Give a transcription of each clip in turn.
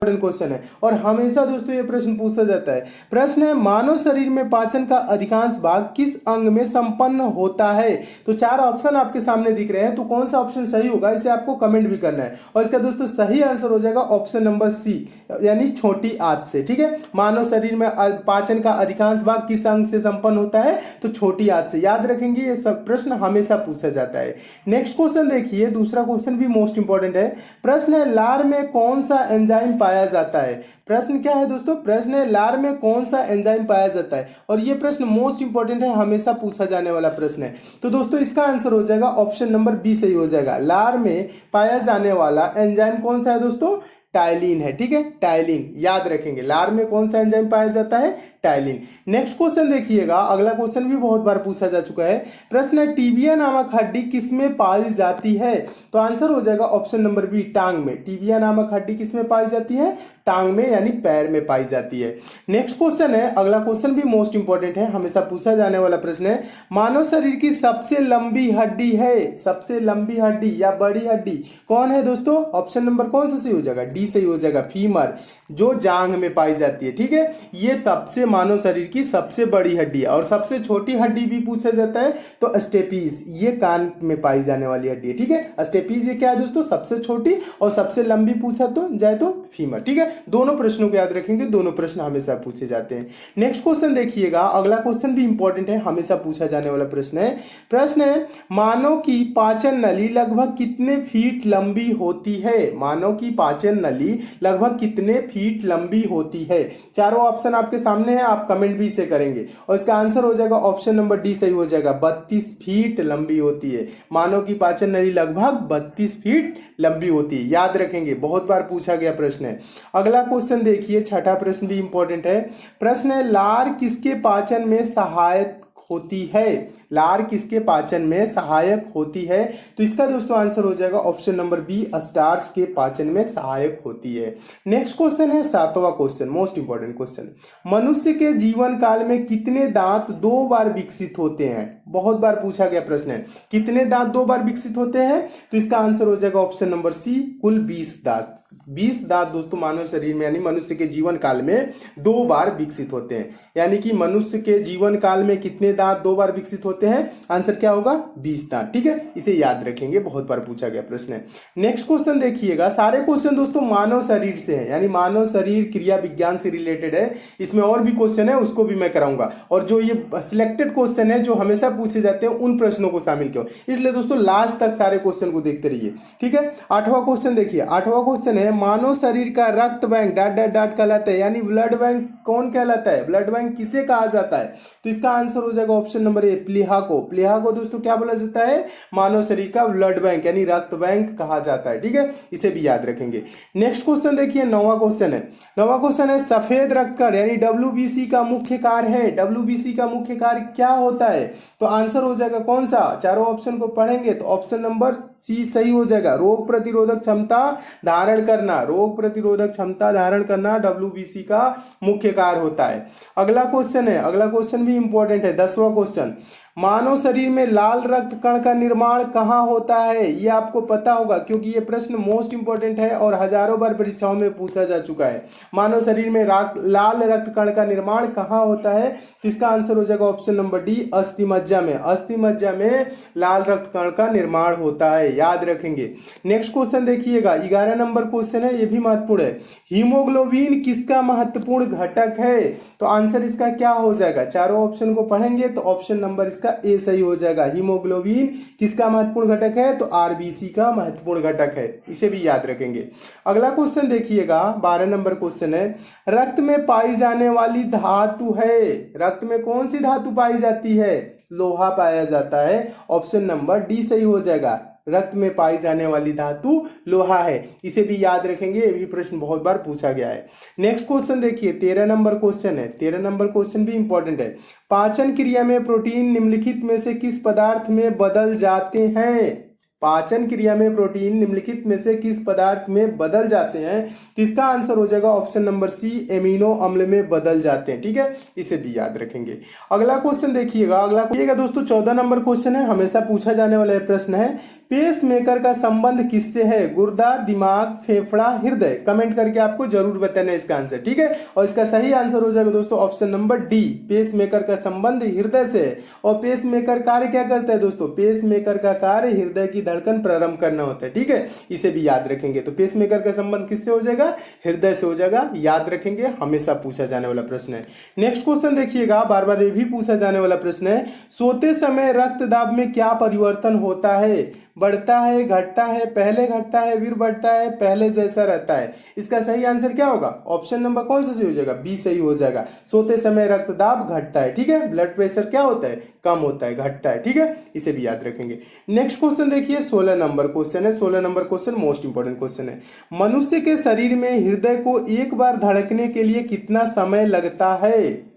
Question है और हमेशा दोस्तों ये प्रश्न पूछा जाता है। प्रश्न है मानव शरीर में पाचन का अधिकांश भाग किस अंग में संपन्न होता है। तो चार ऑप्शन आपके सामने दिख रहे हैं, तो कौन सा ऑप्शन सही होगा इसे आपको कमेंट भी करना है। और इसका दोस्तों सही आंसर हो जाएगा ऑप्शन नंबर सी, यानी छोटी आंत से। ठीक है, मानव शरीर में पाचन का अधिकांश भाग किस अंग से संपन्न होता है, तो छोटी आंत से। याद रखेंगे, ये सब प्रश्न हमेशा पूछा जाता है। नेक्स्ट क्वेश्चन देखिए, दूसरा क्वेश्चन भी मोस्ट इंपॉर्टेंट है। प्रश्न है लार में कौन सा एंजाइम पाया जाता है। प्रश्न क्या है दोस्तों, प्रश्न है लार में कौन सा एंजाइम पाया जाता है, और ये प्रश्न मोस्ट इंपॉर्टेंट है, हमेशा पूछा जाने वाला प्रश्न है। तो दोस्तों इसका आंसर हो जाएगा ऑप्शन नंबर बी सही हो जाएगा। लार में पाया जाने वाला एंजाइम कौन सा है दोस्तों, टाइलिन है। ठीक है, टाइलिन याद रखेंगे। लार में कौन सा एंजाइम पाया जाता है, टाइलिन। नेक्स्ट क्वेश्चन देखिएगा, अगला क्वेश्चन भी बहुत बार पूछा जा चुका है। प्रश्न है टीबिया नामक हड्डी किसमें पाई जाती है। तो आंसर हो जाएगा ऑप्शन नंबर बी, टांग में। टीबिया नामक हड्डी किसमें पाई जाती है, टांग में, यानी पैर में पाई जाती है। नेक्स्ट क्वेश्चन है, अगला क्वेश्चन भी मोस्ट इंपॉर्टेंट है, हमेशा पूछा जाने वाला प्रश्न है। मानव शरीर की सबसे लंबी हड्डी है, सबसे लंबी हड्डी या बड़ी हड्डी कौन है दोस्तों। ऑप्शन नंबर कौन सा सही हो जाएगा, डी सही हो जाएगा, फीमर, जो जांघ में पाई जाती है। ठीक है, ये सबसे मानव शरीर की सबसे बड़ी हड्डी है। और सबसे छोटी हड्डी भी पूछा जाता है तो स्टेपीज, ये कान में पाई जाने वाली हड्डी है। ठीक है, स्टेपीज ये क्या है दोस्तों, सबसे छोटी, और सबसे लंबी पूछा तो जाए तो फीमर। ठीक है, दोनों प्रश्नों को याद रखेंगे, दोनों प्रश्न हमेशा पूछे जाते हैं। नेक्स्ट क्वेश्चन देखिएगा, अगला क्वेश्चन भी इंपॉर्टेंट है, हमेशा पूछा जाने वाला प्रश्न है। प्रश्न है मानव की पाचन नली लगभग कितने फीट लंबी होती है। मानव की पाचन नली लगभग कितने फीट लंबी होती है। चारों ऑप्शन आपके सामने है, आप कमेंट भी इसे करेंगे, और इसका आंसर हो जाएगा ऑप्शन नंबर डी सही हो जाएगा, 32 फीट लंबी होती है। मानव की पाचन नली लगभग 32 फीट लंबी होती है, याद रखेंगे, बहुत बार पूछा गया प्रश्न है। अगला क्वेश्चन देखिए, छठा प्रश्न भी इंपॉर्टेंट है। प्रश्न है लार किसके पाचन में सहायक होती है। लार किसके पाचन में सहायक होती है, तो इसका दोस्तों आंसर हो जाएगा ऑप्शन नंबर बी, स्टार्च के पाचन में सहायक होती है। नेक्स्ट क्वेश्चन है सातवां क्वेश्चन, मोस्ट इंपॉर्टेंट क्वेश्चन। मनुष्य के जीवन काल में कितने दांत 2 बार विकसित होते हैं। बहुत बार पूछा गया प्रश्न है, कितने दांत 2 बार विकसित होते हैं, तो इसका आंसर हो जाएगा ऑप्शन नंबर सी, कुल 20 दांत। 20 दांत दोस्तों मानव शरीर में, यानी मनुष्य के जीवन काल में 2 बार विकसित होते हैं। यानी कि मनुष्य के जीवन काल में कितने दांत 2 बार विकसित होते हैं, आंसर क्या होगा, 20 दांत। ठीक है, इसे याद रखेंगे, बहुत बार पूछा गया प्रश्न है। नेक्स्ट क्वेश्चन देखिएगा, सारे क्वेश्चन दोस्तों मानव शरीर से है, यानी मानव शरीर क्रिया विज्ञान से रिलेटेड है। इसमें और भी क्वेश्चन है, उसको भी मैं कराऊंगा, और जो ये सिलेक्टेड क्वेश्चन है जो हमेशा पूछे जाते हैं उन प्रश्नों को शामिल किया, इसलिए दोस्तों लास्ट तक सारे क्वेश्चन को देखते रहिए। ठीक है, 8वां क्वेश्चन देखिए, 8वां क्वेश्चन है मानव शरीर का रक्त बैंक डॉट डॉट डॉट कहलाता है, यानी ब्लड बैंक कौन कहलाता है, ब्लड बैंक किसे कहा जाता है, तो इसका आंसर हो जाएगा ऑप्शन नंबर ए, प्लीहा को। प्लीहा को दोस्तों क्या बोला जाता है, मानव शरीर का ब्लड बैंक यानी रक्त बैंक कहा जाता है। ठीक है, इसे भी याद रखेंगे। नेक्स्ट क्वेश्चन देखिए, 9वां क्वेश्चन है। 9वां क्वेश्चन है सफेद रक्तकण यानी WBC का मुख्य कार्य है। WBC का मुख्य कार्य क्या होता है, तो आंसर हो जाएगा कौन सा, चारों ऑप्शन को पढ़ेंगे तो ऑप्शन नंबर सी सही हो जाएगा, रोग प्रतिरोधक क्षमता धारण करना। रोग प्रतिरोधक क्षमता धारण करना WBC का मुख्य कार्य होता है। अगला क्वेश्चन है, अगला क्वेश्चन भी इंपॉर्टेंट है, 10वां क्वेश्चन। मानव शरीर में लाल रक्त कण का निर्माण कहाँ होता है, ये आपको पता होगा क्योंकि ये प्रश्न मोस्ट इंपॉर्टेंट है और हजारों बार परीक्षाओं में पूछा जा चुका है। मानव शरीर में लाल रक्त कण का निर्माण कहाँ होता है, तो इसका आंसर हो जाएगा ऑप्शन नंबर डी, अस्थि मज्जा में। अस्थि मज्जा में लाल रक्त कण का निर्माण होता है, याद रखेंगे। नेक्स्ट क्वेश्चन देखिएगा, 11 नंबर क्वेश्चन है, ये भी महत्वपूर्ण है। हीमोग्लोबिन किसका महत्वपूर्ण घटक है, तो आंसर इसका क्या हो जाएगा, चारों ऑप्शन को पढ़ेंगे तो ऑप्शन नंबर इसका ए सही हो जाएगा। हीमोग्लोबिन किसका महत्वपूर्ण घटक है, तो RBC का महत्वपूर्ण घटक है, इसे भी याद रखेंगे। अगला क्वेश्चन देखिएगा, 12 नंबर क्वेश्चन है। रक्त में पाई जाने वाली धातु है, रक्त में कौन सी धातु पाई जाती है, लोहा पाया जाता है, ऑप्शन नंबर डी सही हो जाएगा। रक्त में पाई जाने वाली धातु लोहा है, इसे भी याद रखेंगे, ये भी प्रश्न बहुत बार पूछा गया है। नेक्स्ट क्वेश्चन देखिए, 13 नंबर क्वेश्चन है। 13 नंबर क्वेश्चन भी इंपॉर्टेंट है। पाचन क्रिया में प्रोटीन निम्नलिखित में से किस पदार्थ में बदल जाते हैं। पाचन क्रिया में प्रोटीन निम्नलिखित में से किस पदार्थ में बदल जाते हैं, तो इसका आंसर हो जाएगा ऑप्शन नंबर सी, एमिनो अम्ल में बदल जाते हैं। ठीक है, इसे भी याद रखेंगे। अगला क्वेश्चन देखिएगा, अगला दोस्तों 14 नंबर क्वेश्चन है, हमेशा पूछा जाने वाला प्रश्न है। पेसमेकर का संबंध किससे है? गुर्दा, दिमाग, फेफड़ा, हृदय। कमेंट करके आपको जरूर बताना इसका आंसर, ठीक है। और इसका सही आंसर हो जाएगा दोस्तों ऑप्शन नंबर डी, पेसमेकर का संबंध हृदय से है। और पेसमेकर कार्य क्या करता है दोस्तों? पेसमेकर का कार्य हृदय की धड़कन प्रारंभ करना होता है, ठीक है। इसे भी याद रखेंगे। तो पेसमेकर का संबंध किससे हो जाएगा? हृदय से हो जाएगा, याद रखेंगे, हमेशा पूछा जाने वाला प्रश्न है। नेक्स्ट क्वेश्चन देखिएगा, बार बार ये भी पूछा जाने वाला प्रश्न है। सोते समय रक्त दाब में क्या परिवर्तन होता है? बढ़ता है, घटता है, पहले घटता है फिर बढ़ता है, पहले जैसा रहता है? इसका सही आंसर क्या होगा? ऑप्शन नंबर कौन सा सही हो जाएगा? बी सही हो जाएगा। सोते समय रक्तदाब घटता है, ठीक है। ब्लड प्रेशर क्या होता है? कम होता है, घटता है, ठीक है। इसे भी याद रखेंगे। नेक्स्ट क्वेश्चन देखिए, 16 नंबर क्वेश्चन है। 16 number question most important question है। मनुष्य के शरीर में हृदय को एक बार धड़कने के लिए कितना समय लगता है?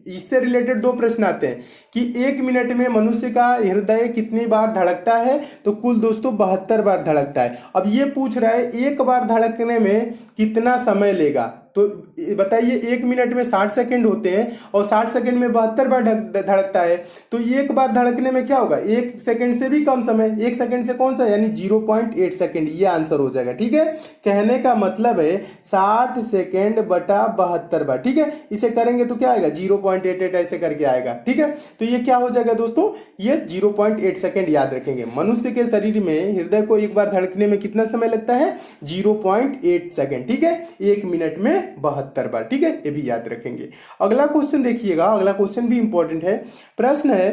इससे रिलेटेड दो प्रश्न आते हैं कि 1 मिनट में मनुष्य का हृदय कितनी बार धड़कता है? तो कुल दोस्तों 72 बार धड़कता है। अब ये पूछ रहा है एक बार धड़कने में कितना समय लेगा। तो बताइए, 1 मिनट में 60 सेकंड होते हैं और 60 सेकंड में 72 बार धड़कता है। तो एक बार धड़कने में क्या होगा? 1 सेकंड से भी कम समय, 1 सेकंड से कौन सा, यानी 0.8 सेकंड। ये आंसर हो जाएगा, ठीक है। कहने का मतलब है 60 सेकंड बटा 72 बार, ठीक है। इसे करेंगे तो क्या आएगा? 0.88 ऐसे करके आएगा, ठीक है। तो ये क्या हो जाएगा दोस्तों? ये 0.8 सेकंड याद रखेंगे। मनुष्य के शरीर में हृदय को एक बार धड़कने में कितना समय लगता है? 0.8 सेकंड, ठीक है। 1 मिनट में 72 बार, ठीक है। ये भी याद रखेंगे। अगला क्वेश्चन देखिएगा, अगला क्वेश्चन भी इंपॉर्टेंट है। प्रश्न है,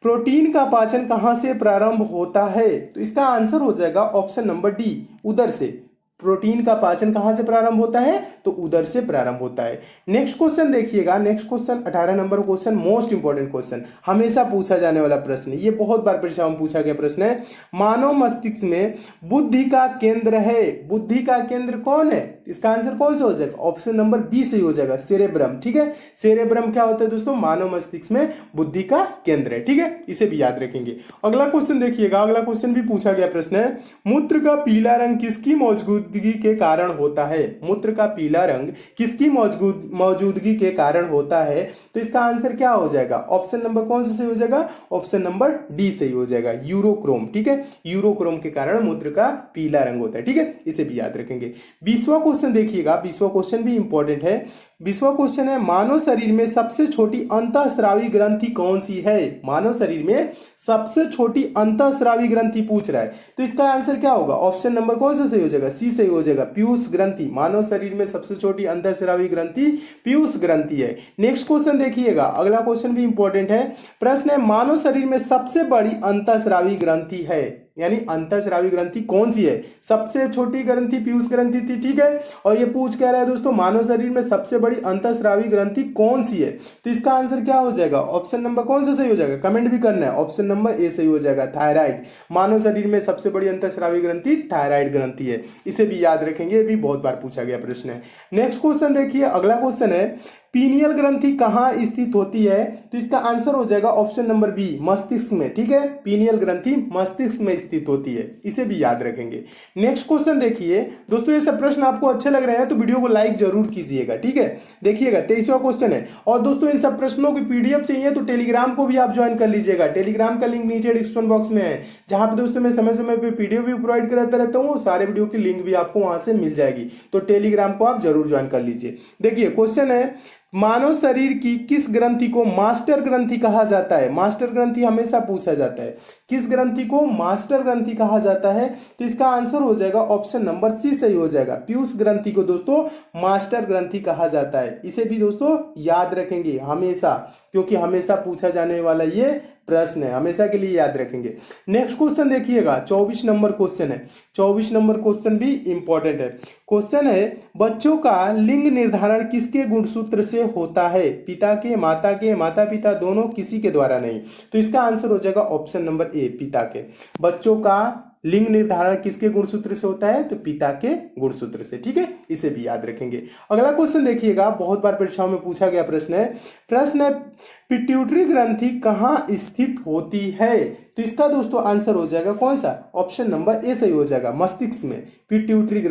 प्रोटीन का पाचन कहां से प्रारंभ होता है? तो इसका आंसर हो जाएगा ऑप्शन नंबर डी, उदर से। प्रोटीन का पाचन कहां से प्रारंभ होता है? तो उदर से प्रारंभ होता है। नेक्स्ट क्वेश्चन देखिएगा, next question 18 number question, most important question, हमेशा पूछा जाने वाला प्रश्न। ये बहुत बार परीक्षा में पूछा गया प्रश्न है। मानव मस्तिष्क में बुद्धि का केंद्र है। बुद्धि का केंद्र कौन है? इसका आंसर कौन सा हो जाएगा? ऑप्शन नंबर बी सही हो जाएगा, सेरेब्रम, ठीक है। सेरेब्रम क्या होता है दोस्तों? मानव मस्तिष्क में बुद्धि का केंद्र है, ठीक है। इसे भी याद रखेंगे। अगला क्वेश्चन देखिएगा, अगला क्वेश्चन भी पूछा गया प्रश्न है। मूत्र का पीला रंग किसकी मौजूदगी के कारण होता है? मूत्र का पीला रंग किसकी मौजूदगी के कारण होता है? तो इसका आंसर क्या हो जाएगा? ऑप्शन नंबर कौन सा सही हो जाएगा? ऑप्शन नंबर डी सही हो जाएगा, यूरोक्रोम, ठीक है। यूरोक्रोम के कारण मूत्र का पीला रंग होता है, ठीक है। इसे भी याद रखेंगे। 20वां क्वेश्चन देखिएगा, 20वां क्वेश्चन भी इंपॉर्टेंट है। 20वां क्वेश्चन है, मानव शरीर में सबसे छोटी अंतःस्रावी ग्रंथि कौन सी है? मानव शरीर में सबसे छोटी अंतःस्रावी ग्रंथि पूछ रहा है। तो इसका आंसर क्या होगा? ऑप्शन नंबर कौन सा सही हो जाएगा? सी सही हो जाएगा, पीयूष ग्रंथि। मानव शरीर में सबसे छोटी अंतःस्रावी ग्रंथि पीयूष ग्रंथि है। नेक्स्ट क्वेश्चन देखिएगा, अगला क्वेश्चन भी इंपॉर्टेंट है। प्रश्न है, मानव शरीर में सबसे बड़ी अंतःस्रावी ग्रंथि है, यानी अंतःस्रावी ग्रंथि कौन सी है? सबसे छोटी ग्रंथि पीयूष ग्रंथि थी, ठीक है। और ये पूछ कह रहा है दोस्तों, मानव शरीर में सबसे बड़ी अंतःस्रावी ग्रंथि कौन सी है? तो इसका आंसर क्या हो जाएगा? ऑप्शन नंबर कौन सा सही हो जाएगा? कमेंट भी करना है। ऑप्शन नंबर ए सही हो जाएगा, थायराइड। मानव शरीर में सबसे बड़ी अंतःस्रावी ग्रंथि थायराइड ग्रंथि है। इसे भी याद रखेंगे, ये भी बहुत बार पूछा गया प्रश्न है। नेक्स्ट क्वेश्चन देखिए, अगला क्वेश्चन है, पीनियल ग्रंथि कहाँ स्थित होती है? तो इसका आंसर हो जाएगा ऑप्शन नंबर बी, मस्तिष्क में, ठीक है। पीनियल ग्रंथि मस्तिष्क में स्थित होती है, इसे भी याद रखेंगे। नेक्स्ट क्वेश्चन देखिए दोस्तों, ये सब प्रश्न आपको अच्छे लग रहे हैं तो वीडियो को लाइक जरूर कीजिएगा, ठीक है। देखिएगा 23वां क्वेश्चन है। और दोस्तों इन सब प्रश्नों की पीडीएफ चाहिए तो टेलीग्राम को भी आप ज्वाइन कर लीजिएगा। टेलीग्राम का लिंक नीचे डिस्क्रिप्शन बॉक्स में है, जहां पे दोस्तों मैं समय समय पे पीडीएफ भी प्रोवाइड कराता रहता हूँ। सारे वीडियो की लिंक भी आपको वहां से मिल जाएगी, तो टेलीग्राम को आप जरूर ज्वाइन कर लीजिए। देखिए क्वेश्चन है, मानव शरीर की किस ग्रंथि को मास्टर ग्रंथि कहा जाता है? मास्टर ग्रंथि हमेशा पूछा जाता है, किस ग्रंथि को मास्टर ग्रंथि कहा जाता है? तो इसका आंसर हो जाएगा ऑप्शन नंबर सी सही हो जाएगा, पीयूष ग्रंथि को दोस्तों मास्टर ग्रंथि कहा जाता है। इसे भी दोस्तों याद रखेंगे हमेशा, क्योंकि हमेशा पूछा जाने वाला ये प्रश्न है, हमेशा के लिए याद रखेंगे। नेक्स्ट क्वेश्चन देखिएगा, 24 नंबर क्वेश्चन है। 24 नंबर क्वेश्चन भी इंपॉर्टेंट है। क्वेश्चन है, बच्चों का लिंग निर्धारण किसके गुणसूत्र से होता है? पिता के, माता के, माता पिता दोनों, किसी के द्वारा नहीं। तो इसका आंसर हो जाएगा ऑप्शन नंबर ए, पिता के। बच्चों का लिंग निर्धारण किसके गुणसूत्र से होता है? तो पिता के गुणसूत्र से, ठीक है। इसे भी याद रखेंगे। अगला क्वेश्चन देखिएगा, बहुत बार परीक्षाओं में पूछा गया प्रश्न है। प्रश्न है, पिट्यूटरी ग्रंथि कहाँ स्थित होती है? तो इसका दोस्तों आंसर हो जाएगा कौन सा? ऑप्शन नंबर ए सही हो जाएगा, मस्तिष्क में। पिट्यूटरी